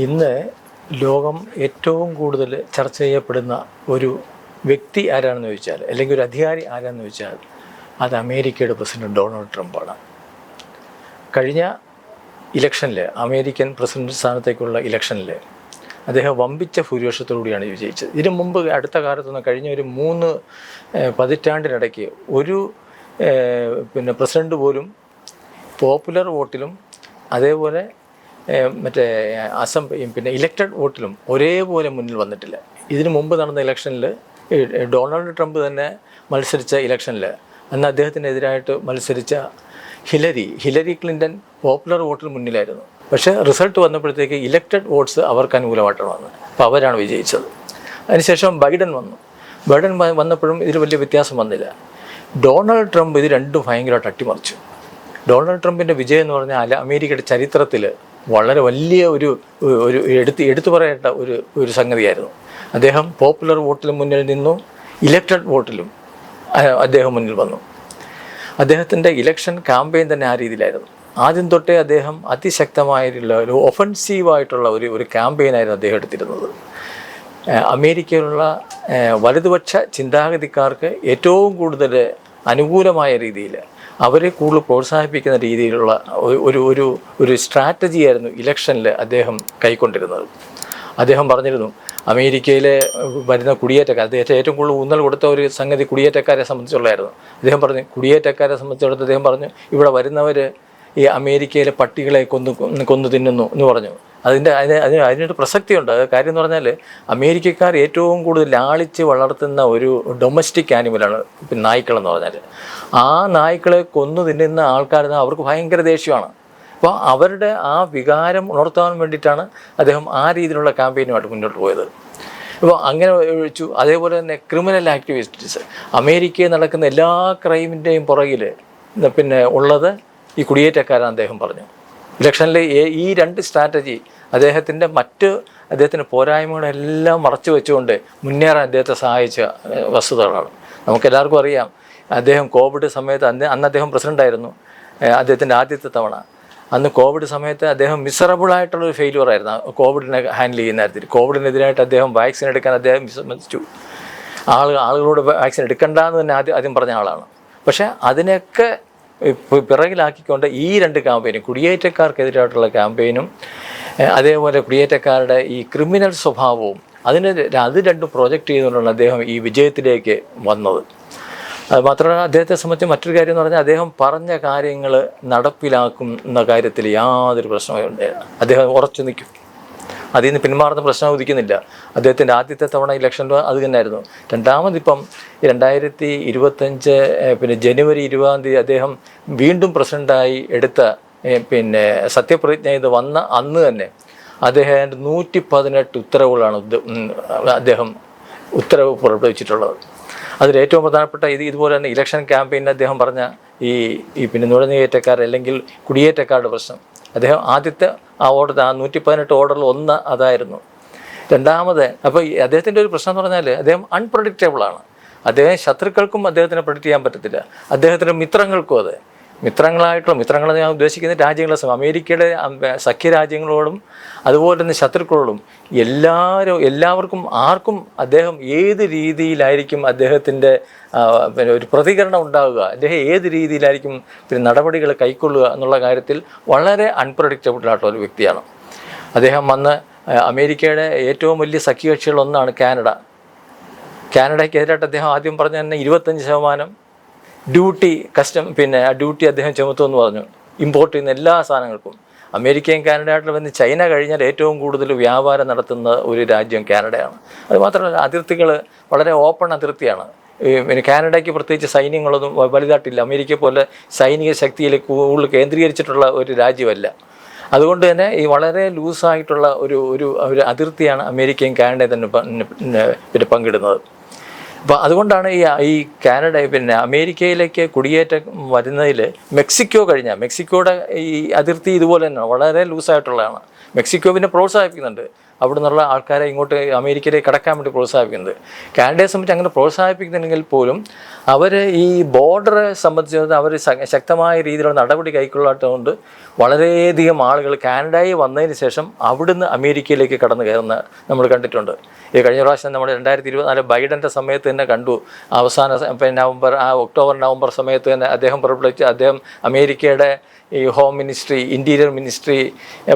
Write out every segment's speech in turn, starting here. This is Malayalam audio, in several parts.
ഇന്ന് ലോകം ഏറ്റവും കൂടുതൽ ചർച്ച ചെയ്യപ്പെടുന്ന ഒരു വ്യക്തി ആരാണെന്ന് ചോദിച്ചാൽ, അല്ലെങ്കിൽ ഒരു അധികാരി ആരാണെന്ന് ചോദിച്ചാൽ, അത് അമേരിക്കയുടെ പ്രസിഡന്റ് ഡൊണാൾഡ് ട്രംപാണ്. കഴിഞ്ഞ ഇലക്ഷനിൽ, അമേരിക്കൻ പ്രസിഡന്റ് സ്ഥാനത്തേക്കുള്ള ഇലക്ഷനിൽ അദ്ദേഹം വമ്പിച്ച ഭൂരിപക്ഷത്തോടുകൂടിയാണ് വിജയിച്ചത്. ഇതിനു മുമ്പ് അടുത്ത കാലത്തൊന്നും, കഴിഞ്ഞ ഒരു 3 പതിറ്റാണ്ടിനിടയ്ക്ക് ഒരു പ്രസിഡന്റ് പോലും പോപ്പുലർ വോട്ടിലും അതേപോലെ ഇലക്റ്റഡ് വോട്ടിലും ഒരേപോലെ മുന്നിൽ വന്നിട്ടില്ല. ഇതിനു മുമ്പ് നടന്ന ഇലക്ഷനിൽ ഡൊണാൾഡ് ട്രംപ് തന്നെ മത്സരിച്ച ഇലക്ഷനിൽ അന്ന് അദ്ദേഹത്തിനെതിരായിട്ട് മത്സരിച്ച ഹിലരി ക്ലിൻ്റൺ പോപ്പുലർ വോട്ടിൽ മുന്നിലായിരുന്നു. പക്ഷേ റിസൾട്ട് വന്നപ്പോഴത്തേക്ക് ഇലക്റ്റഡ് വോട്ട്സ് അവർക്ക് അനുകൂലമായിട്ടാണ് വന്നത്. അപ്പോൾ അവരാണ് വിജയിച്ചത്. അതിനുശേഷം ബൈഡൻ വന്നപ്പോഴും ഇതിൽ വലിയ വ്യത്യാസം വന്നില്ല. ഡൊണാൾഡ് ട്രംപ് ഇത് രണ്ടും ഭയങ്കരമായിട്ട് അട്ടിമറിച്ചു. ഡൊണാൾഡ് ട്രംപിൻ്റെ വിജയം എന്ന് പറഞ്ഞാൽ അമേരിക്കയുടെ ചരിത്രത്തിൽ വളരെ വലിയ ഒരു എടുത്തു പറയേണ്ട ഒരു സംഗതിയായിരുന്നു. അദ്ദേഹം പോപ്പുലർ വോട്ടിലും മുന്നിൽ നിന്നു, ഇലക്റ്റഡ് വോട്ടിലും അദ്ദേഹം മുന്നിൽ വന്നു. അദ്ദേഹത്തിൻ്റെ ഇലക്ഷൻ ക്യാമ്പയിൻ തന്നെ ആ രീതിയിലായിരുന്നു. ആദ്യം തൊട്ടേ അദ്ദേഹം അതിശക്തമായിട്ടുള്ള ഒരു ഒഫൻസീവായിട്ടുള്ള ഒരു ക്യാമ്പയിനായിരുന്നു അദ്ദേഹം എടുത്തിരുന്നത്. അമേരിക്കയിലുള്ള വലതുപക്ഷ ചിന്താഗതിക്കാർക്ക് ഏറ്റവും കൂടുതൽ അനുകൂലമായ രീതിയിൽ അവരെ കൂടുതൽ പ്രോത്സാഹിപ്പിക്കുന്ന രീതിയിലുള്ള ഒരു സ്ട്രാറ്റജിയായിരുന്നു ഇലക്ഷനിൽ അദ്ദേഹം കൈക്കൊണ്ടിരുന്നത്. അദ്ദേഹം പറഞ്ഞിരുന്നു, അമേരിക്കയിലെ വരുന്ന കുടിയേറ്റക്കാർ, അദ്ദേഹത്തെ ഏറ്റവും കൂടുതൽ ഊന്നൽ കൊടുത്ത ഒരു സംഗതി കുടിയേറ്റക്കാരെ സംബന്ധിച്ചുള്ളതായിരുന്നു. അദ്ദേഹം പറഞ്ഞു, കുടിയേറ്റക്കാരെ സംബന്ധിച്ചിടത്തോളം അദ്ദേഹം പറഞ്ഞു, ഇവിടെ വരുന്നവർ ഈ അമേരിക്കയിലെ പട്ടികളെ കൊന്നു തിന്നുന്നു എന്ന് പറഞ്ഞു. അതിനൊരു പ്രസക്തിയുണ്ട്. അത് കാര്യം എന്ന് പറഞ്ഞാൽ, അമേരിക്കക്കാർ ഏറ്റവും കൂടുതൽ ലാളിച്ച് വളർത്തുന്ന ഒരു ഡൊമസ്റ്റിക് ആനിമലാണ് നായ്ക്കളെന്ന് പറഞ്ഞാൽ. ആ നായ്ക്കളെ കൊന്നു തിന്നുന്ന ആൾക്കാരെന്ന് അവർക്ക് ഭയങ്കര ദേഷ്യമാണ്. അപ്പോൾ അവരുടെ ആ വികാരം ഉണർത്താൻ വേണ്ടിയിട്ടാണ് അദ്ദേഹം ആ രീതിയിലുള്ള ക്യാമ്പയിനുമായിട്ട് മുന്നോട്ട് പോയത്. ഇപ്പോൾ അങ്ങനെ ഒഴിച്ചു. അതേപോലെ തന്നെ ക്രിമിനൽ ആക്ടിവിറ്റീസ്, അമേരിക്കയിൽ നടക്കുന്ന എല്ലാ ക്രൈമിൻ്റെയും പുറകിൽ ഉള്ളത് ഈ കുടിയേറ്റക്കാരാണ് അദ്ദേഹം പറഞ്ഞു. ഇലക്ഷനിൽ ഈ 2 സ്ട്രാറ്റജി അദ്ദേഹത്തിൻ്റെ പോരായ്മകളെല്ലാം മറച്ചു വെച്ചുകൊണ്ട് മുന്നേറാൻ അദ്ദേഹത്തെ സഹായിച്ച വസ്തുതകളാണ്. നമുക്കെല്ലാവർക്കും അറിയാം, അദ്ദേഹം കോവിഡ് സമയത്ത് അന്ന് അദ്ദേഹം പ്രസിഡൻ്റായിരുന്നു. അദ്ദേഹത്തിൻ്റെ ആദ്യത്തെ തവണ അന്ന് കോവിഡ് സമയത്ത് അദ്ദേഹം മിസറബിളായിട്ടുള്ളൊരു ഫെയിലുവറായിരുന്നു കോവിഡിനെ ഹാൻഡിൽ ചെയ്യുന്ന കാര്യത്തിൽ. കോവിഡിനെതിരായിട്ട് അദ്ദേഹം വാക്സിൻ എടുക്കാൻ അദ്ദേഹം വിസമ്മതിച്ചു. ആളുകളോട് വാക്സിൻ എടുക്കണ്ടെന്ന് തന്നെ ആദ്യം പറഞ്ഞ ആളാണ്. പക്ഷേ അതിനൊക്കെ പിറകിലാക്കിക്കൊണ്ട് ഈ 2 ക്യാമ്പയിനും, കുടിയേറ്റക്കാർക്കെതിരായിട്ടുള്ള ക്യാമ്പയിനും അതേപോലെ കുടിയേറ്റക്കാരുടെ ഈ ക്രിമിനൽ സ്വഭാവവും അത് രണ്ടും പ്രൊജക്റ്റ് ചെയ്തുകൊണ്ടാണ് അദ്ദേഹം ഈ വിജയത്തിലേക്ക് വന്നത്. അത് മാത്രമല്ല, അദ്ദേഹത്തെ സംബന്ധിച്ച് മറ്റൊരു കാര്യം എന്ന് പറഞ്ഞാൽ, അദ്ദേഹം പറഞ്ഞ കാര്യങ്ങൾ നടപ്പിലാക്കുന്ന കാര്യത്തിൽ യാതൊരു പ്രശ്നവും അദ്ദേഹം ഉറച്ചു നിൽക്കും. അതിൽ നിന്ന് പിന്മാറുന്ന പ്രശ്നം ഉദിക്കുന്നില്ല. അദ്ദേഹത്തിൻ്റെ ആദ്യത്തെ തവണ ഇലക്ഷനിൽ അത് തന്നെയായിരുന്നു. രണ്ടാമതിപ്പം 2025 ജനുവരി 20 അദ്ദേഹം വീണ്ടും പ്രസിഡൻ്റായി എടുത്ത സത്യപ്രതിജ്ഞ ചെയ്ത് വന്ന അന്ന് തന്നെ അദ്ദേഹം 118 ഉത്തരവുകളാണ് അദ്ദേഹം പുറപ്പെടുവിച്ചിട്ടുള്ളത്. അതിലേറ്റവും പ്രധാനപ്പെട്ട ഇതുപോലെ തന്നെ ഇലക്ഷൻ ക്യാമ്പയിനിൽ അദ്ദേഹം പറഞ്ഞ ഈ നുഴഞ്ഞുകയറ്റക്കാർ അല്ലെങ്കിൽ കുടിയേറ്റക്കാരുടെ പ്രശ്നം, അദ്ദേഹം ആദ്യത്തെ ആ 118 ഓർഡറിൽ 1 അതായിരുന്നു. രണ്ടാമത്, അപ്പോൾ അദ്ദേഹത്തിൻ്റെ ഒരു പ്രശ്നം എന്ന് പറഞ്ഞാൽ, അദ്ദേഹം അൺപ്രഡിക്റ്റബിളാണ്. അദ്ദേഹം ശത്രുക്കൾക്കും അദ്ദേഹത്തിനെ പ്രഡിക്റ്റ് ചെയ്യാൻ പറ്റത്തില്ല, അദ്ദേഹത്തിൻ്റെ മിത്രങ്ങൾക്കും അതെ. മിത്രങ്ങളെ ഞാൻ ഉദ്ദേശിക്കുന്ന രാജ്യങ്ങളെ, അമേരിക്കയുടെ സഖ്യരാജ്യങ്ങളോടും അതുപോലെ തന്നെ ശത്രുക്കളോടും എല്ലാവർക്കും ആർക്കും അദ്ദേഹം ഏത് രീതിയിലായിരിക്കും അദ്ദേഹത്തിൻ്റെ ഒരു പ്രതികരണം ഉണ്ടാവുക, അദ്ദേഹം ഏത് രീതിയിലായിരിക്കും നടപടികൾ കൈക്കൊള്ളുക എന്നുള്ള കാര്യത്തിൽ വളരെ അൺപ്രഡിക്റ്റബിളായിട്ടുള്ള ഒരു വ്യക്തിയാണ് അദ്ദേഹം. വന്ന് അമേരിക്കയുടെ ഏറ്റവും വലിയ സഖ്യകക്ഷികളൊന്നാണ് കാനഡ. കാനഡയ്ക്കെതിരായിട്ട് അദ്ദേഹം ആദ്യം പറഞ്ഞ തന്നെ 25% ഡ്യൂട്ടി ആ ഡ്യൂട്ടി അദ്ദേഹം ചുമത്തുമെന്ന് പറഞ്ഞു, ഇമ്പോർട്ട് ചെയ്യുന്ന എല്ലാ സാധനങ്ങൾക്കും. അമേരിക്കയും കാനഡയായിട്ട് വന്ന് ചൈന കഴിഞ്ഞാൽ ഏറ്റവും കൂടുതൽ വ്യാപാരം നടത്തുന്ന ഒരു രാജ്യം കാനഡയാണ്. അതുമാത്രമല്ല, അതിർത്തികൾ വളരെ ഓപ്പൺ അതിർത്തിയാണ്. കാനഡയ്ക്ക് പ്രത്യേകിച്ച് സൈന്യങ്ങളൊന്നും വലുതായിട്ടില്ല. അമേരിക്ക പോലെ സൈനിക ശക്തിയിൽ കൂടുതൽ കേന്ദ്രീകരിച്ചിട്ടുള്ള ഒരു രാജ്യമല്ല. അതുകൊണ്ട് തന്നെ ഈ വളരെ ലൂസായിട്ടുള്ള ഒരു അതിർത്തിയാണ് അമേരിക്കയും കാനഡയും തന്നെ പങ്കിടുന്നത്. അപ്പോൾ അതുകൊണ്ടാണ് ഈ കാനഡ അമേരിക്കയിലേക്ക് കുടിയേറ്റം വരുന്നതിൽ മെക്സിക്കോയുടെ ഈ അതിർത്തി ഇതുപോലെ തന്നെ വളരെ ലൂസായിട്ടുള്ളതാണ്. മെക്സിക്കോ പ്രോത്സാഹിപ്പിക്കുന്നുണ്ട്. അവിടെ നിന്നുള്ള ആൾക്കാരെ ഇങ്ങോട്ട് അമേരിക്കയിലേക്ക് കടക്കാൻ വേണ്ടി പ്രോത്സാഹിപ്പിക്കുന്നത്. കാനഡയെ സംബന്ധിച്ച് അങ്ങനെ പ്രോത്സാഹിപ്പിക്കുന്നുണ്ടെങ്കിൽ പോലും അവർ ഈ ബോർഡറെ സംബന്ധിച്ച് അവർ ശക്തമായ രീതിയിലുള്ള നടപടി കൈക്കൊള്ളാത്തതുകൊണ്ട് വളരെയധികം ആളുകൾ കാനഡയിൽ വന്നതിന് ശേഷം അവിടുന്ന് അമേരിക്കയിലേക്ക് കടന്നു കയറുന്ന നമ്മൾ കണ്ടിട്ടുണ്ട്. ഈ കഴിഞ്ഞ പ്രാവശ്യം നമ്മൾ 2024 ബൈഡൻ്റെ സമയത്ത് തന്നെ കണ്ടു. അവസാന ഒക്ടോബർ നവംബർ സമയത്ത് തന്നെ അദ്ദേഹം അമേരിക്കയുടെ ഈ ഹോം മിനിസ്ട്രി, ഇൻറ്റീരിയർ മിനിസ്ട്രി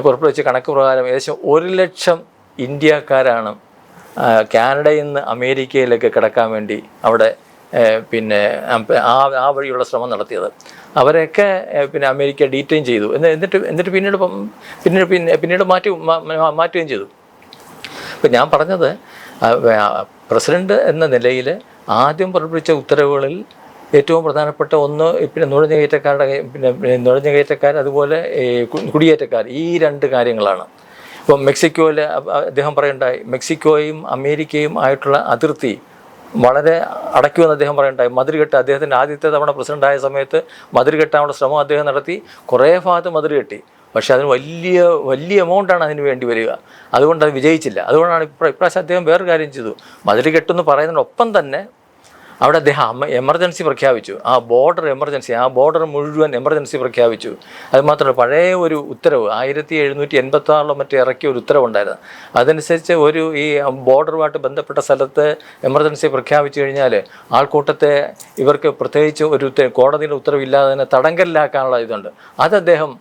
പുറപ്പെടുവിച്ച കണക്ക് പ്രകാരം ഏകദേശം 1 ലക്ഷം ഇന്ത്യക്കാരാണ് കാനഡയിൽ നിന്ന് അമേരിക്കയിലേക്ക് കടക്കാൻ വേണ്ടി അവിടെ ആ വഴിയുള്ള ശ്രമം നടത്തിയത്. അവരെയൊക്കെ അമേരിക്ക ഡീറ്റെയിൻ ചെയ്തു. എന്നിട്ട് പിന്നീട് മാറ്റുകയും ചെയ്തു. ഇപ്പം ഞാൻ പറഞ്ഞത്, പ്രസിഡന്റ് എന്ന നിലയിൽ ആദ്യം പുറപ്പെടുവിച്ച ഉത്തരവുകളിൽ ഏറ്റവും പ്രധാനപ്പെട്ട ഒന്ന് നുഴഞ്ഞുകയറ്റക്കാർ അതുപോലെ കുടിയേറ്റക്കാർ, ഈ 2 കാര്യങ്ങളാണ്. ഇപ്പം മെക്സിക്കോയിൽ അദ്ദേഹം പറയുണ്ടായി, മെക്സിക്കോയും അമേരിക്കയും ആയിട്ടുള്ള അതിർത്തി വളരെ അടയ്ക്കുമെന്ന് അദ്ദേഹം പറയുണ്ടായി. മതിൽ കെട്ട്, അദ്ദേഹത്തിൻ്റെ ആദ്യത്തെ തവണ പ്രസിഡൻ്റായ സമയത്ത് മതിൽ കെട്ടാനുള്ള ശ്രമം അദ്ദേഹം നടത്തി. കുറേ ഭാഗത്ത് മതിൽ കെട്ടി, പക്ഷേ അതിന് വലിയ എമൗണ്ടാണ് അതിന് വേണ്ടി വരിക. അതുകൊണ്ട് അത് വിജയിച്ചില്ല. അതുകൊണ്ടാണ് ഇപ്രാവശ്യം അദ്ദേഹം വേറൊരു കാര്യം ചെയ്തു. മതിൽ കെട്ടെന്ന് പറയുന്നതിനൊപ്പം തന്നെ അവിടെ അദ്ദേഹം എമർജൻസി പ്രഖ്യാപിച്ചു. ആ ബോർഡർ മുഴുവൻ എമർജൻസി പ്രഖ്യാപിച്ചു. അതുമാത്രമല്ല, പഴയ ഒരു ഉത്തരവ് 1786 മറ്റേ ഇറക്കിയ ഒരു ഉത്തരവുണ്ടായിരുന്നു. അതനുസരിച്ച് ഈ ബോർഡറുമായിട്ട് ബന്ധപ്പെട്ട സ്ഥലത്ത് എമർജൻസി പ്രഖ്യാപിച്ചു കഴിഞ്ഞാൽ ആൾക്കൂട്ടത്തെ ഇവർക്ക് പ്രത്യേകിച്ച് ഒരു കോടതിയുടെ ഉത്തരവില്ലാതെ തന്നെ തടങ്കലിലാക്കാനുള്ള ഇതുണ്ട്. അത് അദ്ദേഹം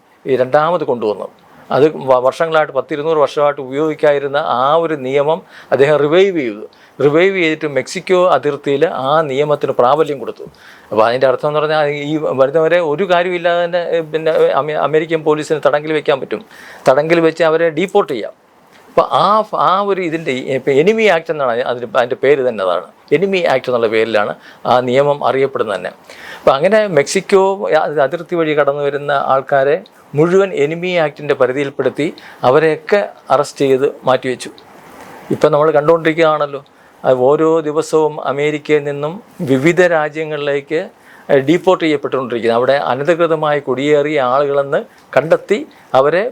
രണ്ടാമത് കൊണ്ടുവന്നു. അത് വർഷങ്ങളായിട്ട് 100-200 വർഷമായിട്ട് ഉപയോഗിക്കാതിരുന്ന ആ ഒരു നിയമം അദ്ദേഹം റിവൈവ് ചെയ്തിട്ട് മെക്സിക്കോ അതിർത്തിയിൽ ആ നിയമത്തിന് പ്രാബല്യം കൊടുത്തു. അപ്പോൾ അതിൻ്റെ അർത്ഥം എന്ന് പറഞ്ഞാൽ ഈ വരുന്നവരെ ഒരു കാര്യമില്ലാതെ തന്നെ അമേരിക്കൻ പോലീസിന് തടങ്കിൽ വെക്കാൻ പറ്റും. തടങ്കിൽ വെച്ച് അവരെ ഡീപ്പോർട്ട് ചെയ്യാം. അപ്പോൾ ആ ഒരു ഇതിൻ്റെ എനിമി ആക്ട് എന്നാണ് അതിൻ്റെ പേര് തന്നെ. അതാണ് എനിമി ആക്ട് എന്നുള്ള പേരിലാണ് ആ നിയമം അറിയപ്പെടുന്നത് തന്നെ. അപ്പോൾ അങ്ങനെ മെക്സിക്കോ അതിർത്തി വഴി കടന്നു വരുന്ന ആൾക്കാരെ മുഴുവൻ എനിമി ആക്ടിൻ്റെ പരിധിയിൽപ്പെടുത്തി അവരെയൊക്കെ അറസ്റ്റ് ചെയ്ത് മാറ്റിവെച്ചു. ഇപ്പം നമ്മൾ കണ്ടുകൊണ്ടിരിക്കുകയാണല്ലോ, ഓരോ ദിവസവും അമേരിക്കയിൽ നിന്നും വിവിധ രാജ്യങ്ങളിലേക്ക് ഡീപ്പോർട്ട് ചെയ്യപ്പെട്ടുകൊണ്ടിരിക്കുന്നത്. അവിടെ അനധികൃതമായി കുടിയേറിയ ആളുകളെന്ന് കണ്ടെത്തി അവരെ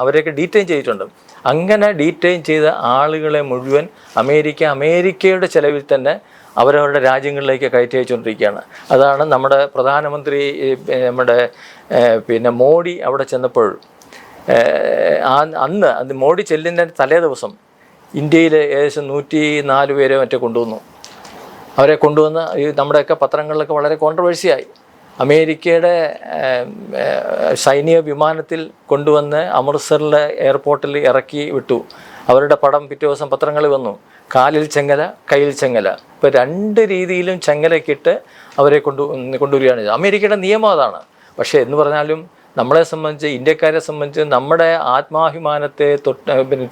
അവരെയൊക്കെ ഡീറ്റെയിൻ ചെയ്തിട്ടുണ്ട്. അങ്ങനെ ഡീറ്റെയിൻ ചെയ്ത ആളുകളെ മുഴുവൻ അമേരിക്കയുടെ ചെലവിൽ തന്നെ അവരവരുടെ രാജ്യങ്ങളിലേക്ക് കയറ്റി അയച്ചുകൊണ്ടിരിക്കുകയാണ്. അതാണ് നമ്മുടെ പ്രധാനമന്ത്രി മോഡി അവിടെ ചെന്നപ്പോൾ അന്ന് മോഡി ചെല്ലുന്ന തലേ ദിവസം ഇന്ത്യയിൽ ഏകദേശം 104 പേരെ മറ്റേ കൊണ്ടുവന്നു. അവരെ കൊണ്ടുവന്ന് നമ്മുടെയൊക്കെ പത്രങ്ങളിലൊക്കെ വളരെ കോൺട്രവേഴ്സിയായി. അമേരിക്കയുടെ സൈനിക വിമാനത്തിൽ കൊണ്ടുവന്ന് അമൃത്സറിലെ എയർപോർട്ടിൽ ഇറക്കി വിട്ടു. അവരുടെ പടം പിറ്റേ ദിവസം പത്രങ്ങളിൽ വന്നു. കാലിൽ ചെങ്ങല, കയ്യിൽ ചെങ്ങല. ഇപ്പോൾ 2 രീതിയിലും ചെങ്ങലക്കിട്ട് അവരെ കൊണ്ടുവരികയാണ് ചെയ്തത്. അമേരിക്കയുടെ നിയമം അതാണ്. പക്ഷേ എന്ന് പറഞ്ഞാലും നമ്മളെ സംബന്ധിച്ച്, ഇന്ത്യക്കാരെ സംബന്ധിച്ച് നമ്മുടെ ആത്മാഭിമാനത്തെ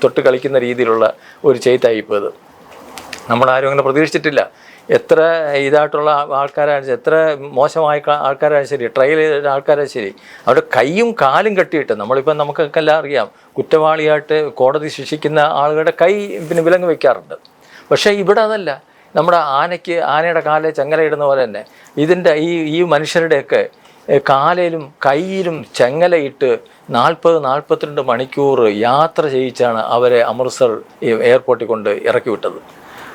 തൊട്ട് കളിക്കുന്ന രീതിയിലുള്ള ഒരു ചെയ്തായിപ്പോയത്. നമ്മളാരും അങ്ങനെ പ്രതീക്ഷിച്ചിട്ടില്ല. എത്ര ഇതായിട്ടുള്ള ആൾക്കാരാണ്, എത്ര മോശമായ ആൾക്കാരാണ് ശരി, ട്രയൽ ചെയ്ത ആൾക്കാരാണ് ശരി, അവിടെ കൈയും കാലും കെട്ടിയിട്ട് നമുക്കൊക്കെ എല്ലാം അറിയാം, കുറ്റവാളിയായിട്ട് കോടതി ശിക്ഷിക്കുന്ന ആളുകളുടെ കൈ വിലങ്ങ് വെക്കാറുണ്ട്. പക്ഷേ ഇവിടെ അതല്ല. നമ്മുടെ ആനയുടെ കാലിൽ ചങ്ങലയിടുന്ന പോലെ തന്നെ ഈ മനുഷ്യരുടെയൊക്കെ കാലിലും കയ്യിലും ചെങ്ങലയിട്ട് 40-42 മണിക്കൂർ യാത്ര ചെയ്യിച്ചാണ് അവരെ അമൃത്സർ എയർപോർട്ടിൽ കൊണ്ട് ഇറക്കി വിട്ടത്.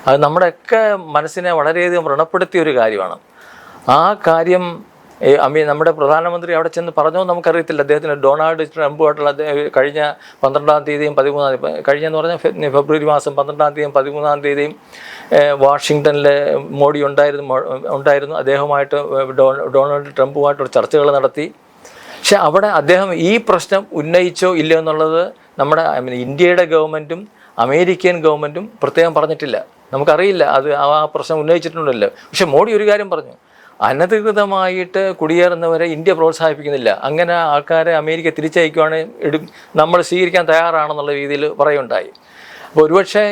അത് നമ്മുടെയൊക്കെ മനസ്സിനെ വളരെയധികം വ്രണപ്പെടുത്തിയ ഒരു കാര്യമാണ്. ആ കാര്യം നമ്മുടെ പ്രധാനമന്ത്രി അവിടെ ചെന്ന് പറഞ്ഞോ നമുക്കറിയത്തില്ല. അദ്ദേഹത്തിന് ഡൊണാൾഡ് ട്രംപുമായിട്ടുള്ള കഴിഞ്ഞ 12-ാം തീയതിയും 13-ാം തീയതി കഴിഞ്ഞെന്ന് പറഞ്ഞാൽ ഫെബ്രുവരി മാസം 12-ാം തീയതിയും 13-ാം തീയതിയും വാഷിങ്ടണിൽ മോഡി ഉണ്ടായിരുന്നു. അദ്ദേഹമായിട്ട് ഡൊണാൾഡ് ട്രംപുമായിട്ട് ചർച്ചകൾ നടത്തി. പക്ഷെ അവിടെ അദ്ദേഹം ഈ പ്രശ്നം ഉന്നയിച്ചോ ഇല്ലയോ എന്നുള്ളത് നമ്മുടെ ഇന്ത്യയുടെ ഗവൺമെൻറ്റും അമേരിക്കൻ ഗവൺമെൻറ്റും പ്രത്യേകം പറഞ്ഞിട്ടില്ല. നമുക്കറിയില്ല അത് ആ പ്രശ്നം ഉന്നയിച്ചിട്ടുണ്ടല്ലോ. പക്ഷെ മോഡി ഒരു കാര്യം പറഞ്ഞു, അനധികൃതമായിട്ട് കുടിയേറുന്നവരെ ഇന്ത്യ പ്രോത്സാഹിപ്പിക്കുന്നില്ല. അങ്ങനെ ആൾക്കാരെ അമേരിക്ക തിരിച്ചയക്കുകയാണെങ്കിൽ നമ്മൾ സ്വീകരിക്കാൻ തയ്യാറാണെന്നുള്ള രീതിയിൽ പറയുണ്ടായി. അപ്പോൾ ഒരുപക്ഷെ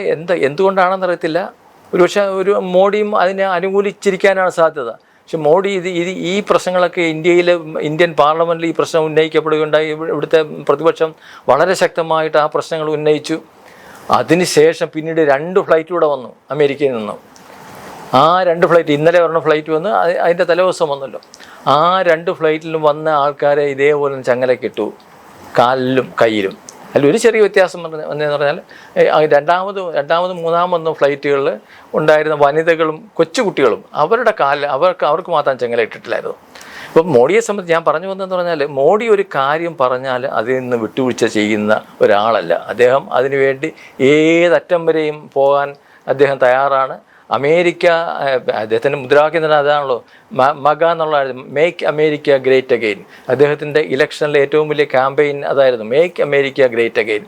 എന്തുകൊണ്ടാണെന്നറിയത്തില്ല, ഒരുപക്ഷെ മോഡിയും അതിനെ അനുകൂലിച്ചിരിക്കാനാണ് സാധ്യത. പക്ഷെ മോഡി ഈ പ്രശ്നങ്ങളൊക്കെ ഇന്ത്യൻ പാർലമെൻറ്റിൽ ഈ പ്രശ്നം ഉന്നയിക്കപ്പെടുകയുണ്ടായി. ഇവിടുത്തെ പ്രതിപക്ഷം വളരെ ശക്തമായിട്ട് ആ പ്രശ്നങ്ങൾ ഉന്നയിച്ചു. അതിനുശേഷം പിന്നീട് 2 ഫ്ലൈറ്റ് വന്നു അമേരിക്കയിൽ നിന്നും. ആ 2 ഫ്ലൈറ്റ്, ഇന്നലെ പറഞ്ഞ ഫ്ലൈറ്റ് വന്ന് അതിൻ്റെ തലേദിവസം വന്നല്ലോ. ആ 2 ഫ്ലൈറ്റിലും വന്ന ആൾക്കാരെ ഇതേപോലെ ചങ്ങലക്കിട്ടു, കാലിലും കയ്യിലും. ഒരു ചെറിയ വ്യത്യാസം വന്നതെന്ന് പറഞ്ഞാൽ രണ്ടാമതും മൂന്നാമതൊന്നും ഫ്ലൈറ്റുകളിൽ ഉണ്ടായിരുന്ന വനിതകളും കൊച്ചുകുട്ടികളും അവർക്ക് മാത്രം ചെങ്ങല ഇട്ടിട്ടില്ലായിരുന്നു. ഇപ്പം മോഡിയെ സംബന്ധിച്ച് ഞാൻ പറഞ്ഞു വന്നതെന്ന് പറഞ്ഞാൽ, മോഡി ഒരു കാര്യം പറഞ്ഞാൽ അതിൽ നിന്ന് വിട്ടുവീഴ്ച ചെയ്യുന്ന ഒരാളല്ല. അദ്ദേഹം അതിനുവേണ്ടി ഏതറ്റം വരെയും പോകാൻ അദ്ദേഹം തയ്യാറാണ്. അമേരിക്ക, അദ്ദേഹത്തിൻ്റെ മുദ്രാവാക്യം തന്നെ അതാണല്ലോ, മഗ എന്നുള്ള, മേക്ക് അമേരിക്ക ഗ്രേറ്റ് അഗെയിൻ. അദ്ദേഹത്തിൻ്റെ ഇലക്ഷനിലെ ഏറ്റവും വലിയ ക്യാമ്പയിൻ അതായിരുന്നു, മേക്ക് അമേരിക്ക ഗ്രേറ്റ് അഗെയിൻ.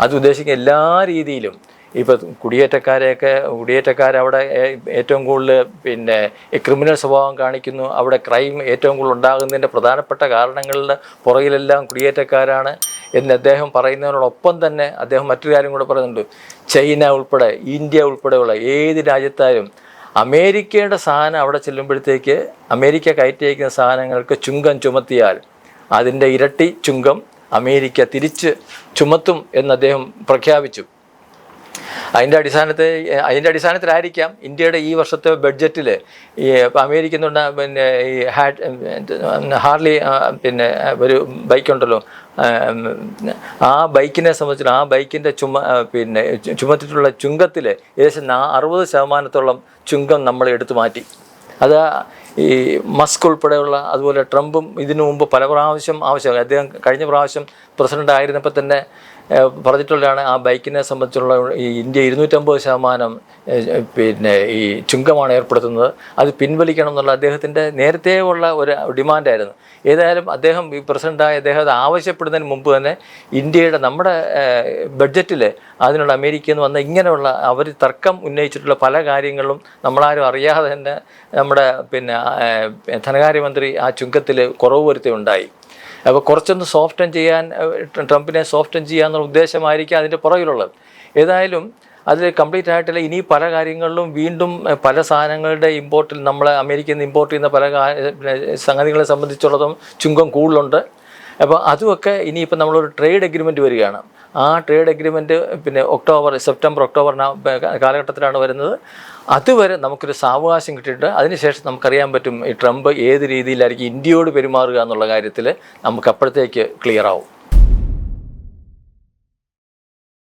അത് ഉദ്ദേശിക്കുന്ന എല്ലാ രീതിയിലും ഇപ്പോൾ കുടിയേറ്റക്കാരവിടെ ഏറ്റവും കൂടുതൽ ക്രിമിനൽ സ്വഭാവം കാണിക്കുന്നു, അവിടെ ക്രൈം ഏറ്റവും കൂടുതൽ ഉണ്ടാകുന്നതിൻ്റെ പ്രധാനപ്പെട്ട കാരണങ്ങളുടെ പുറകിലെല്ലാം കുടിയേറ്റക്കാരാണ് എന്ന് അദ്ദേഹം പറയുന്നതിനോടൊപ്പം തന്നെ അദ്ദേഹം മറ്റൊരു കാര്യം കൂടെ പറയുന്നുണ്ട്. ചൈന ഉൾപ്പെടെ, ഇന്ത്യ ഉൾപ്പെടെയുള്ള ഏത് രാജ്യത്താലും അമേരിക്കയുടെ സാധനം അവിടെ ചെല്ലുമ്പോഴത്തേക്ക് അമേരിക്ക കയറ്റി അയക്കുന്ന സാധനങ്ങൾക്ക് ചുങ്കം ചുമത്തിയാൽ അതിൻ്റെ ഇരട്ടി ചുങ്കം അമേരിക്ക തിരിച്ച് ചുമത്തും എന്ന് അദ്ദേഹം പ്രഖ്യാപിച്ചു. അതിൻ്റെ അടിസ്ഥാനത്തിലായിരിക്കാം ഇന്ത്യയുടെ ഈ വർഷത്തെ ബഡ്ജറ്റിൽ ഈ അമേരിക്ക ഈ ഹാർലി ഒരു ബൈക്കുണ്ടല്ലോ, ആ ബൈക്കിനെ സംബന്ധിച്ചിട്ട് ആ ബൈക്കിൻ്റെ ചുമത്തിട്ടുള്ള ചുങ്കത്തിൽ ഏകദേശം 60% ചുങ്കം നമ്മൾ എടുത്തു മാറ്റി. അത് ഈ മസ്ക് ഉൾപ്പെടെയുള്ള, അതുപോലെ ട്രംപും ഇതിനു മുമ്പ് പല പ്രാവശ്യം ആവശ്യമായി. അദ്ദേഹം കഴിഞ്ഞ പ്രാവശ്യം പ്രസിഡന്റ് ആയിരുന്നപ്പോൾ തന്നെ പറഞ്ഞിട്ടുള്ളതാണ്, ആ ബൈക്കിനെ സംബന്ധിച്ചുള്ള ഈ ഇന്ത്യ 250% ഈ ചുങ്കമാണ് ഏർപ്പെടുത്തുന്നത്, അത് പിൻവലിക്കണം എന്നുള്ള അദ്ദേഹത്തിൻ്റെ നേരത്തെ ഉള്ള ഒരു ഡിമാൻഡായിരുന്നു. ഏതായാലും അദ്ദേഹം ഈ പ്രസിഡൻ്റായ അദ്ദേഹം അത് ആവശ്യപ്പെടുന്നതിന് മുമ്പ് തന്നെ നമ്മുടെ ബഡ്ജറ്റിൽ അതിനുള്ള അമേരിക്കയിൽ നിന്ന് വന്ന ഇങ്ങനെയുള്ള അവർ തർക്കം ഉന്നയിച്ചിട്ടുള്ള പല കാര്യങ്ങളും നമ്മളാരും അറിയാതെ തന്നെ നമ്മുടെ ധനകാര്യമന്ത്രി ആ ചുങ്കത്തിൽ കുറവ് വരുത്തുകയുണ്ടായി. അപ്പോൾ കുറച്ചൊന്ന് സോഫ്റ്റൻ ചെയ്യാൻ, ട്രംപിനെ സോഫ്റ്റൻ ചെയ്യാന്നുള്ള ഉദ്ദേശമായിരിക്കും അതിൻ്റെ പുറകിലുള്ളത്. ഏതായാലും അതിൽ കംപ്ലീറ്റ് ആയിട്ടില്ല. ഇനി പല കാര്യങ്ങളിലും വീണ്ടും പല സാധനങ്ങളുടെ ഇമ്പോർട്ടിൽ നമ്മൾ അമേരിക്കയിൽ നിന്ന് ഇമ്പോർട്ട് ചെയ്യുന്ന പല സംഗതികളെ സംബന്ധിച്ചുള്ളതും ചുങ്കം കൂടുതലുണ്ട്. അപ്പോൾ അതുമൊക്കെ ഇനിയിപ്പോൾ നമ്മളൊരു ട്രേഡ് എഗ്രിമെൻറ്റ് വരികയാണ്. ആ ട്രേഡ് എഗ്രിമെൻറ്റ് സെപ്റ്റംബർ ഒക്ടോബർ കാലഘട്ടത്തിലാണ് വരുന്നത്. അതുവരെ നമുക്കൊരു സാവകാശം കിട്ടിയിട്ട് അതിനുശേഷം നമുക്കറിയാൻ പറ്റും ഈ ട്രംപ് ഏത് രീതിയിലായിരിക്കും ഇന്ത്യയോട് പെരുമാറുക എന്നുള്ള കാര്യത്തിൽ നമുക്ക് അപ്പോഴത്തേക്ക് ക്ലിയർ ആവും.